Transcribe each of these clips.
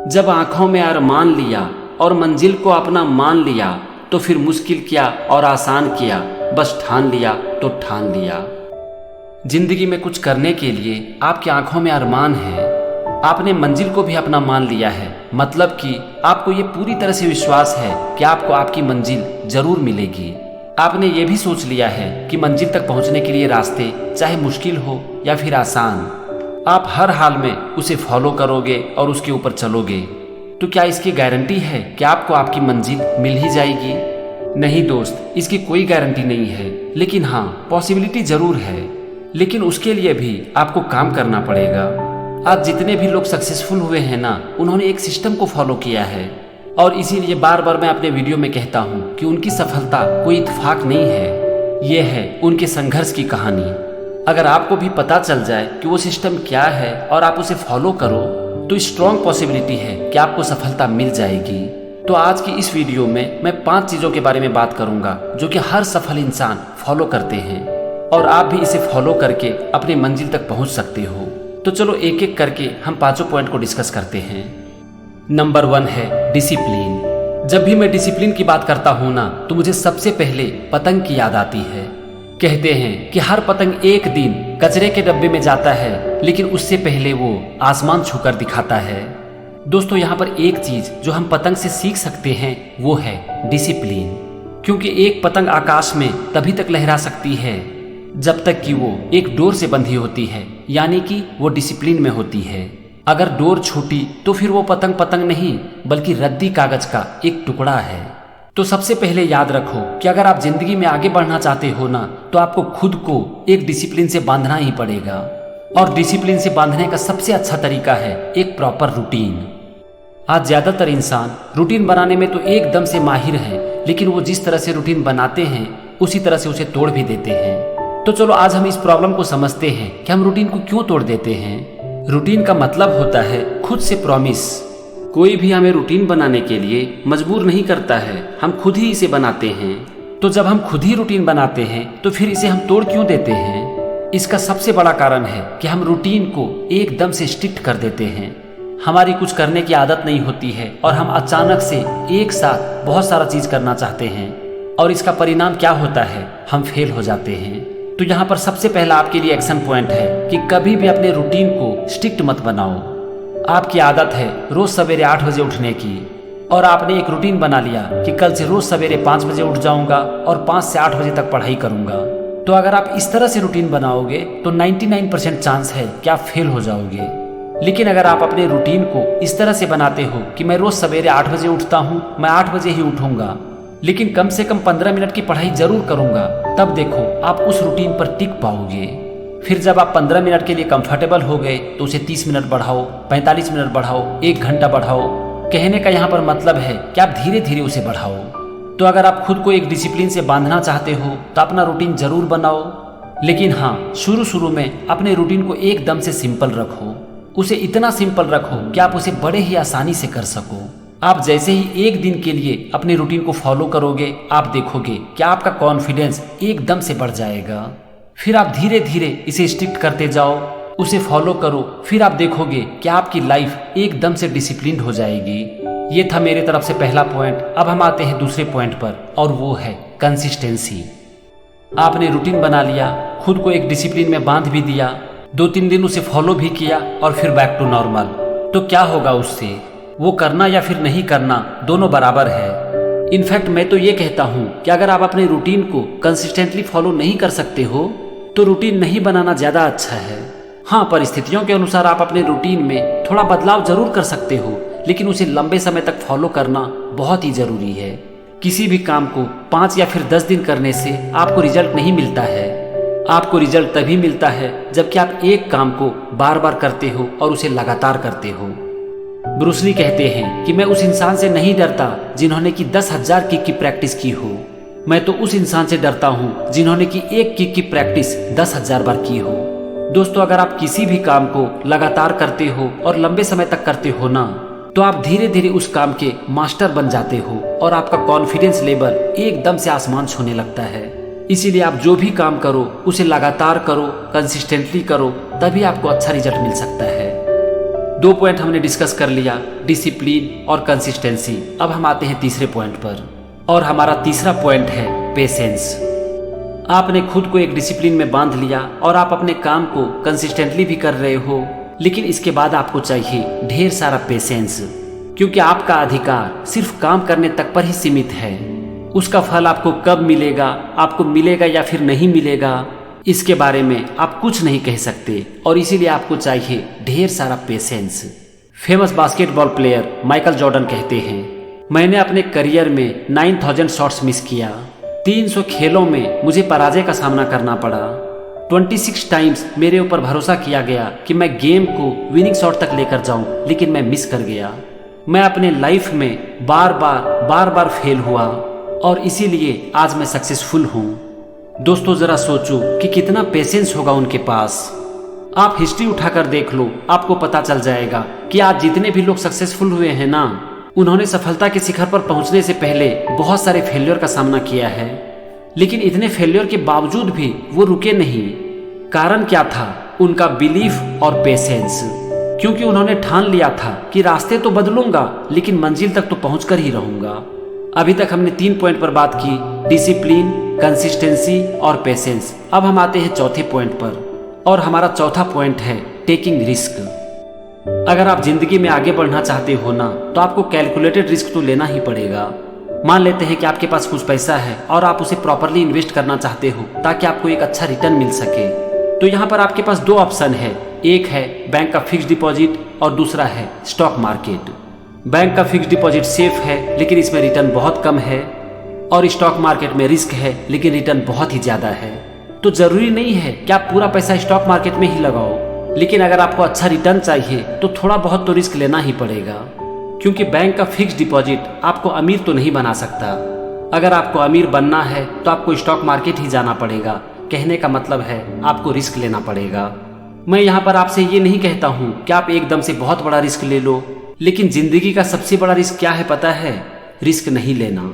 जब आंखों में अरमान लिया और मंजिल को अपना मान लिया, तो फिर मुश्किल किया और आसान किया, बस ठान लिया तो ठान लिया। जिंदगी में कुछ करने के लिए आपकी आंखों में अरमान है, आपने मंजिल को भी अपना मान लिया है, मतलब कि आपको ये पूरी तरह से विश्वास है कि आपको आपकी मंजिल जरूर मिलेगी। आपने ये भी सोच लिया है कि मंजिल तक पहुंचने के लिए रास्ते चाहे मुश्किल हो या फिर आसान, आप हर हाल में उसे फॉलो करोगे और उसके ऊपर चलोगे। तो क्या इसकी गारंटी है कि आपको आपकी मंजिल मिल ही जाएगी? नहीं दोस्त, इसकी कोई गारंटी नहीं है, लेकिन हाँ, पॉसिबिलिटी जरूर है। लेकिन उसके लिए भी आपको काम करना पड़ेगा। आज जितने भी लोग सक्सेसफुल हुए हैं ना, उन्होंने एक सिस्टम को फॉलो किया है, और इसीलिए बार बार मैं अपने वीडियो में कहता हूँ कि उनकी सफलता कोई इत्तेफाक नहीं है, ये है उनके संघर्ष की कहानी। अगर आपको भी पता चल जाए कि वो सिस्टम क्या है और आप उसे फॉलो करो, तो स्ट्रॉन्ग पॉसिबिलिटी है कि आपको सफलता मिल जाएगी। तो आज की इस वीडियो में मैं 5 चीज़ों के बारे में बात करूंगा जो कि हर सफल इंसान फॉलो करते हैं, और आप भी इसे फॉलो करके अपनी मंजिल तक पहुंच सकते हो। तो चलो एक एक करके हम 5 पॉइंट को डिस्कस करते हैं। नंबर 1 है डिसिप्लिन। जब भी मैं डिसिप्लिन की बात करता हूँ ना, तो मुझे सबसे पहले पतंग की याद आती है। कहते हैं कि हर पतंग एक दिन कचरे के डब्बे में जाता है, लेकिन उससे पहले वो आसमान छूकर दिखाता है। दोस्तों, यहाँ पर एक चीज जो हम पतंग से सीख सकते हैं वो है डिसिप्लिन, क्योंकि एक पतंग आकाश में तभी तक लहरा सकती है जब तक कि वो एक डोर से बंधी होती है, यानी कि वो डिसिप्लिन में होती है। अगर डोर छूटी तो फिर वो पतंग पतंग नहीं, बल्कि रद्दी कागज का एक टुकड़ा है। तो सबसे पहले याद रखो कि अगर आप जिंदगी में आगे बढ़ना चाहते हो ना, तो आपको खुद को एक डिसिप्लिन से बांधना ही पड़ेगा। और डिसिप्लिन से बांधने का सबसे अच्छा तरीका है एक प्रॉपर रूटीन। आज ज्यादातर इंसान रूटीन बनाने में तो एकदम से माहिर हैं, लेकिन वो जिस तरह से रूटीन बनाते हैं उसी तरह से उसे तोड़ भी देते हैं। तो चलो आज हम इस प्रॉब्लम को समझते हैं कि हम रूटीन को क्यों तोड़ देते हैं। रूटीन का मतलब होता है खुद से प्रॉमिस। कोई भी हमें रूटीन बनाने के लिए मजबूर नहीं करता है, हम खुद ही इसे बनाते हैं। तो जब हम खुद ही रूटीन बनाते हैं तो फिर इसे हम तोड़ क्यों देते हैं? इसका सबसे बड़ा कारण है कि हम रूटीन को एकदम से स्ट्रिक्ट कर देते हैं। हमारी कुछ करने की आदत नहीं होती है और हम अचानक से एक साथ बहुत सारा चीज करना चाहते हैं, और इसका परिणाम क्या होता है? हम फेल हो जाते हैं। तो यहाँ पर सबसे पहला आपके लिए एक्शन पॉइंट है कि कभी भी अपने रूटीन को स्ट्रिक्ट मत बनाओ। आपकी आदत है रोज सवेरे 8 बजे उठने की, और आपने एक रूटीन बना लिया कि कल से रोज सवेरे 5 बजे उठ जाऊंगा और 5 से 8 बजे तक पढ़ाई करूंगा। तो अगर आप इस तरह से रूटीन बनाओगे तो 99% चांस है कि आप फेल हो जाओगे। लेकिन अगर आप अपने रूटीन को इस तरह से बनाते हो कि मैं रोज सवेरे 8 बजे उठता हूँ, मैं 8 बजे ही उठूंगा, लेकिन कम से कम 15 मिनट की पढ़ाई जरूर करूंगा, तब देखो आप उस रूटीन पर टिक पाओगे। फिर जब आप 15 मिनट के लिए कंफर्टेबल हो गए तो उसे 30 मिनट बढ़ाओ, 45 मिनट बढ़ाओ, 1 घंटा बढ़ाओ। कहने का यहाँ पर मतलब है कि आप धीरे धीरे उसे बढ़ाओ। तो अगर आप खुद को एक डिसिप्लिन से बांधना चाहते हो तो अपना रूटीन जरूर बनाओ, लेकिन हाँ, शुरू में अपने रूटीन को एकदम से सिंपल रखो। उसे इतना सिंपल रखो कि आप उसे बड़े ही आसानी से कर सको। आप जैसे ही एक दिन के लिए अपने रूटीन को फॉलो करोगे, आप देखोगे कि आपका कॉन्फिडेंस एकदम से बढ़ जाएगा। फिर आप धीरे धीरे इसे स्ट्रिक्ट करते जाओ, उसे फॉलो करो, फिर आप देखोगे कि आपकी लाइफ एकदम से डिसिप्लिन्ड हो जाएगी। ये था मेरे तरफ से पहला पॉइंट। अब हम आते हैं दूसरे पॉइंट पर, और वो है कंसिस्टेंसी। आपने रूटीन बना लिया, खुद को एक डिसिप्लिन में बांध भी दिया, 2-3 दिन उसे फॉलो भी किया, और फिर बैक टू नॉर्मल। तो क्या होगा उससे? वो करना या फिर नहीं करना दोनों बराबर है। इनफैक्ट मैं तो ये कहता हूँ कि अगर आप अपने रूटीन को कंसिस्टेंटली फॉलो नहीं कर सकते हो तो रूटीन नहीं बनाना ज्यादा अच्छा है। हाँ, परिस्थितियों के अनुसार आप अपने रूटीन में थोड़ा बदलाव जरूर कर सकते हो, लेकिन उसे लंबे समय तक फॉलो करना बहुत ही जरूरी है। किसी भी काम को 5 या फिर 10 दिन करने से आपको रिजल्ट नहीं मिलता है। आपको रिजल्ट तभी मिलता है जबकि आप एक काम को बार बार करते हो और उसे लगातार करते हो। ब्रूस ली कहते हैं कि मैं उस इंसान से नहीं डरता जिन्होंने की 10,000 किक की प्रैक्टिस की हो, मैं तो उस इंसान से डरता हूँ जिन्होंने की एक किक की प्रैक्टिस 10,000 बार की हो। दोस्तों, अगर आप किसी भी काम को लगातार करते हो और लंबे समय तक करते हो ना, तो आप धीरे धीरे उस काम के मास्टर बन जाते हो और आपका कॉन्फिडेंस लेवल एकदम से आसमान छूने लगता है। इसीलिए आप जो भी काम करो उसे लगातार करो, कंसिस्टेंटली करो, तभी आपको अच्छा रिजल्ट मिल सकता है। 2 पॉइंट हमने डिस्कस कर लिया, डिसिप्लिन और कंसिस्टेंसी। अब हम आते हैं तीसरे पॉइंट पर, और हमारा तीसरा पॉइंट है पेशेंस। आपने खुद को एक डिसिप्लिन में बांध लिया और आप अपने काम को कंसिस्टेंटली भी कर रहे हो, लेकिन इसके बाद आपको चाहिए ढेर सारा पेशेंस, क्योंकि आपका अधिकार सिर्फ काम करने तक पर ही सीमित है। उसका फल आपको कब मिलेगा, आपको मिलेगा या फिर नहीं मिलेगा, इसके बारे में आप कुछ नहीं कह सकते, और इसीलिए आपको चाहिए ढेर सारा patience. Famous basketball player Michael Jordan कहते हैं, मैंने अपने करियर में 9000 शॉट्स मिस किया। 300 खेलों में मुझे पराजय का सामना करना पड़ा। 26 टाइम्स मेरे ऊपर भरोसा किया गया कि मैं गेम को विनिंग शॉट तक लेकर जाऊं, लेकिन मैं मिस कर गया। मैं अपने लाइफ में बार बार फेल हुआ, और इसीलिए आज मैं सक्सेसफुल हूँ। दोस्तों जरा सोचो कि कितना पेशेंस होगा उनके पास। आप हिस्ट्री उठाकर देख लो, आपको पता चल जाएगा कि आज जितने भी लोग सक्सेसफुल हुए हैं ना, उन्होंने सफलता के शिखर पर पहुंचने से पहले बहुत सारे फेल्योर का सामना किया है, लेकिन इतने फेल्योर के बावजूद भी वो रुके नहीं। कारण क्या था? उनका बिलीफ और पेशेंस, क्योंकि उन्होंने ठान लिया था कि रास्ते तो बदलूंगा, लेकिन मंजिल तक तो पहुंचकर ही रहूंगा। अभी तक हमने 3 पॉइंट पर बात की, डिसिप्लिन, कंसिस्टेंसी और पेशेंस। अब हम आते हैं चौथे पॉइंट पर, और हमारा चौथा पॉइंट है टेकिंग रिस्क। अगर आप जिंदगी में आगे बढ़ना चाहते हो ना, तो आपको कैलकुलेटेड रिस्क तो लेना ही पड़ेगा। मान लेते हैं कि आपके पास कुछ पैसा है और आप उसे प्रॉपरली इन्वेस्ट करना चाहते हो ताकि आपको एक अच्छा रिटर्न मिल सके। तो यहाँ पर आपके पास 2 ऑप्शन है, एक है बैंक का फिक्स डिपॉजिट और दूसरा है स्टॉक मार्केट। बैंक का फिक्स डिपॉजिट सेफ है, लेकिन इसमें रिटर्न बहुत कम है, और स्टॉक मार्केट में रिस्क है, लेकिन रिटर्न बहुत ही ज्यादा है। तो जरूरी नहीं है कि आप पूरा पैसा स्टॉक मार्केट में ही लगाओ, लेकिन अगर आपको अच्छा रिटर्न चाहिए तो थोड़ा बहुत तो रिस्क लेना ही पड़ेगा, क्योंकि बैंक का फिक्स डिपॉजिट आपको अमीर तो नहीं बना सकता। अगर आपको अमीर बनना है तो आपको स्टॉक मार्केट ही जाना पड़ेगा। कहने का मतलब है आपको रिस्क लेना पड़ेगा। मैं यहाँ पर आपसे ये नहीं कहता हूँ कि आप एकदम से बहुत बड़ा रिस्क ले लो, लेकिन जिंदगी का सबसे बड़ा रिस्क क्या है पता है? रिस्क नहीं लेना।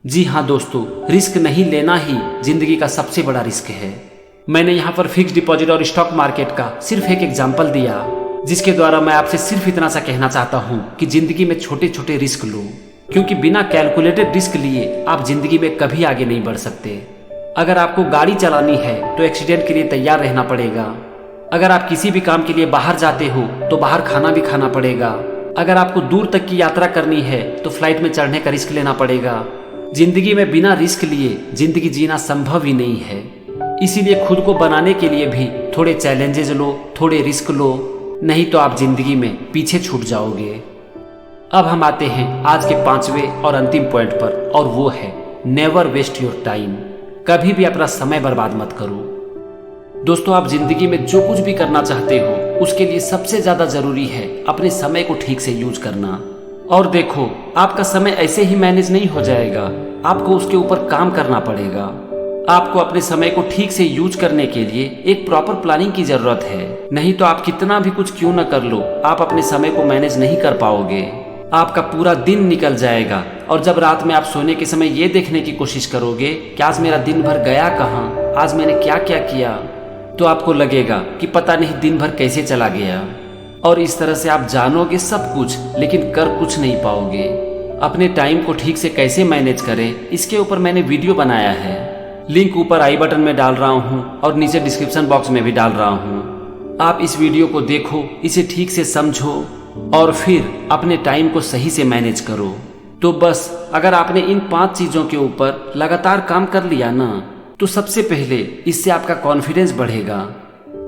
जी हाँ दोस्तों, रिस्क नहीं लेना ही जिंदगी का सबसे बड़ा रिस्क है। मैंने यहाँ पर फिक्स डिपॉजिट और स्टॉक मार्केट का सिर्फ एक एग्जाम्पल दिया, जिसके द्वारा मैं आपसे सिर्फ इतना सा कहना चाहता हूँ कि जिंदगी में छोटे छोटे रिस्क लो, क्योंकि बिना कैलकुलेटेड रिस्क लिए आप जिंदगी में कभी आगे नहीं बढ़ सकते। अगर आपको गाड़ी चलानी है तो एक्सीडेंट के लिए तैयार रहना पड़ेगा। अगर आप किसी भी काम के लिए बाहर जाते हो तो बाहर खाना भी खाना पड़ेगा। अगर आपको दूर तक की यात्रा करनी है तो फ्लाइट में चढ़ने का रिस्क लेना पड़ेगा। जिंदगी में बिना रिस्क लिए जिंदगी जीना संभव ही नहीं है। इसीलिए खुद को बनाने के लिए भी थोड़े चैलेंजेस लो, थोड़े रिस्क लो, नहीं तो आप जिंदगी में पीछे छूट जाओगे। अब हम आते हैं आज के 5वें और अंतिम पॉइंट पर, और वो है नेवर वेस्ट योर टाइम। कभी भी अपना समय बर्बाद मत करो। दोस्तों, आप जिंदगी में जो कुछ भी करना चाहते हो उसके लिए सबसे ज्यादा जरूरी है अपने समय को ठीक से यूज करना। और देखो, आपका समय ऐसे ही मैनेज नहीं हो जाएगा, आपको उसके ऊपर काम करना पड़ेगा। आपको अपने समय को ठीक से यूज करने के लिए एक प्रॉपर प्लानिंग की जरूरत है, नहीं तो आप कितना भी कुछ क्यों न कर लो, आप अपने समय को मैनेज नहीं कर पाओगे। आपका पूरा दिन निकल जाएगा, और जब रात में आप सोने के समय ये देखने की कोशिश करोगे कि आज मेरा दिन भर गया कहाँ, आज मैंने क्या क्या किया, तो आपको लगेगा कि पता नहीं दिन भर कैसे चला गया। और इस तरह से आप जानोगे सब कुछ, लेकिन कर कुछ नहीं पाओगे। अपने टाइम को ठीक से कैसे मैनेज करें, इसके ऊपर मैंने वीडियो बनाया है। लिंक ऊपर आई बटन में डाल रहा हूँ और नीचे डिस्क्रिप्शन बॉक्स में भी डाल रहा हूँ। आप इस वीडियो को देखो, इसे ठीक से समझो और फिर अपने टाइम को सही से मैनेज करो। तो बस अगर आपने इन 5 चीजों के ऊपर लगातार काम कर लिया ना, तो सबसे पहले इससे आपका कॉन्फिडेंस बढ़ेगा,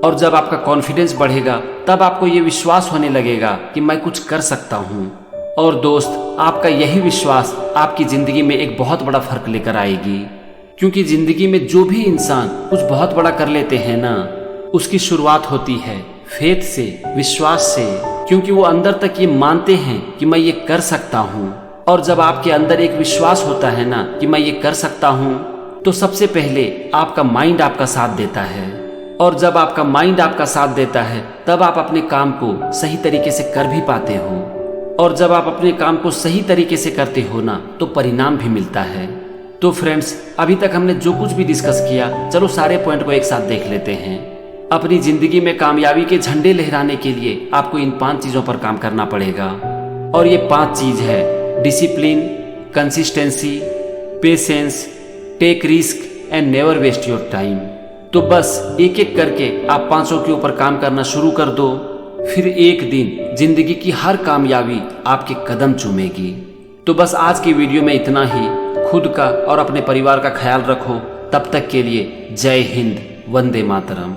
और जब आपका कॉन्फिडेंस बढ़ेगा तब आपको ये विश्वास होने लगेगा कि मैं कुछ कर सकता हूँ। और दोस्त, आपका यही विश्वास आपकी जिंदगी में एक बहुत बड़ा फर्क लेकर आएगी, क्योंकि जिंदगी में जो भी इंसान कुछ बहुत बड़ा कर लेते हैं ना, उसकी शुरुआत होती है फेथ से, विश्वास से, क्योंकि वो अंदर तक ये मानते हैं कि मैं ये कर सकता हूँ। और जब आपके अंदर एक विश्वास होता है ना कि मैं ये कर सकता हूँ, तो सबसे पहले आपका माइंड आपका साथ देता है, और जब आपका माइंड आपका साथ देता है तब आप अपने काम को सही तरीके से कर भी पाते हो, और जब आप अपने काम को सही तरीके से करते हो ना, तो परिणाम भी मिलता है। तो फ्रेंड्स, अभी तक हमने जो कुछ भी डिस्कस किया, चलो सारे पॉइंट को एक साथ देख लेते हैं। अपनी ज़िंदगी में कामयाबी के झंडे लहराने के लिए आपको इन 5 चीज़ों पर काम करना पड़ेगा। और ये 5 चीज़ है discipline, consistency, patience, take risk and never waste your time. तो बस एक एक करके आप 5 के ऊपर काम करना शुरू कर दो, फिर एक दिन जिंदगी की हर कामयाबी आपके कदम चूमेगी। तो बस आज की वीडियो में इतना ही। खुद का और अपने परिवार का ख्याल रखो। तब तक के लिए जय हिंद, वंदे मातरम।